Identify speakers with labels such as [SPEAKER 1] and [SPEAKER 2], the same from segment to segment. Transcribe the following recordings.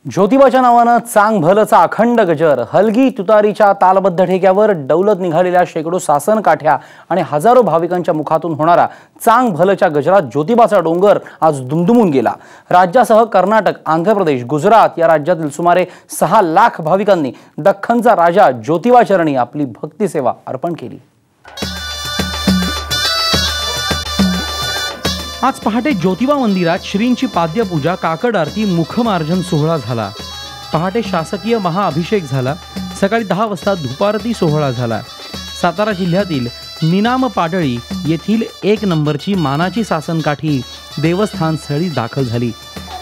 [SPEAKER 1] ज्योतिबाच्या नावानं चांग भलचा अखंड गजर, हलगी तुतारीच्या तालबद्ध ठेक्यावर डौलत निघालेल्या शेकडो सासन काठ्या आणि हजारो भाविकांच्या मुखातून होणारा चांग भलच्या गजरात ज्योतिबाचा डोंगर आज दुमदुमून गेला। राज्यासह कर्नाटक, आंध्र प्रदेश, गुजरात या राज्यातील सुमारे 6 लाख भाविकांनी दख्खनचा राजा ज्योतिबा चरणी आपली भक्तिसेवा अर्पण केली। आज पहाटे ज्योतिबा मंदिरात श्रींची पाद्यपूजा, काकड आरती, मुखमार्जन सोहळा झाला। पहाटे शासकीय महाअभिषेक झाला। सकाळी 10 वाजता धुपारती सोहळा झाला। सातारा जिल्ह्यातील निनाम पाडळी येथील 1 नंबरची मानाची सासनकाठी देवस्थान स्थळी दाखल झाली।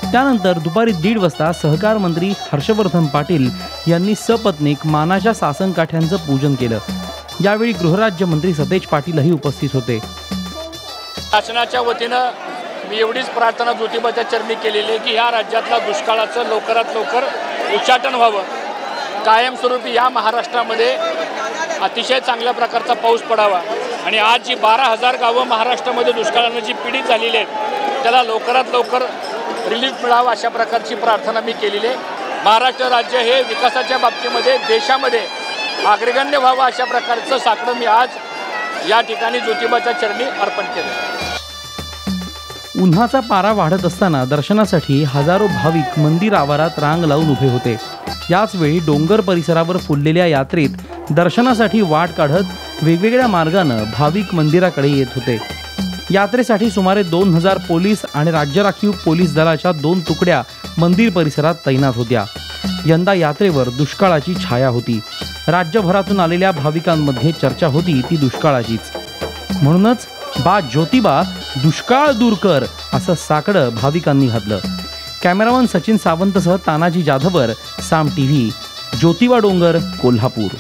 [SPEAKER 1] त्यानंतर दुपारी 1:30 वाजता सहकार मंत्री हर्षवर्धन पाटील यांनी सपत्नीक मानाच्या सासनकाठ्यांचं पूजन केलं। यावेळी गृहराज्यमंत्री सतेज पाटीलही उपस्थित होते।
[SPEAKER 2] शासनाच्या वतीनं मी एवढीच प्रार्थना ज्योतिबाच्या चरणी केलेली आहे की या राज्यातला दुष्काळाचं लवकरात लवकर उच्चाटन व्हावं। कायमस्वरूपी या महाराष्ट्रामध्ये अतिशय चांगल्या प्रकारचा पाऊस पडावा आणि आज जी 12,000 गावं महाराष्ट्रामध्ये दुष्काळानं जी पीडित झालेली आहेत त्याला लवकरात लवकर रिलीफ मिळावा अशा प्रकारची प्रार्थना मी केलेली आहे। महाराष्ट्र राज्य हे विकासाच्या बाबतीमध्ये देशामध्ये अग्रगण्य व्हावं अशा प्रकारचं साकडं मी आज या ठिकाणी ज्योतिबाच्या चरणी अर्पण केलं।
[SPEAKER 1] उन्हाचा पारा वाढत असताना दर्शनासाठी हजारो भाविक मंदिर आवारात रांग लावून उभे होते। याच वेळी डोंगर परिसरावर फुललेल्या यात्रेत दर्शनासाठी वाट काढत वेगवेगळ्या मार्गाने भाविक मंदिराकडे येत होते। यात्रेसाठी सुमारे 2000 पोलीस आणि राज्य राखीव पोलीस दलाच्या 2 तुकड्या मंदिर परिसरात तैनात होत्या। यंदा यात्रेवर दुष्काळाची छाया होती। राज्यभरातून आलेल्या भाविकांमध्ये चर्चा होती ती दुष्काळाचीच। म्हणूनच बा ज्योतिबा दुष्काळ दूर कर असं साकडं भाविकांनी घातलं। कॅमेरामन सचिन सावंतसह तानाजी जाधवर, साम टीव्ही, ज्योतिबा डोंगर, कोल्हापूर।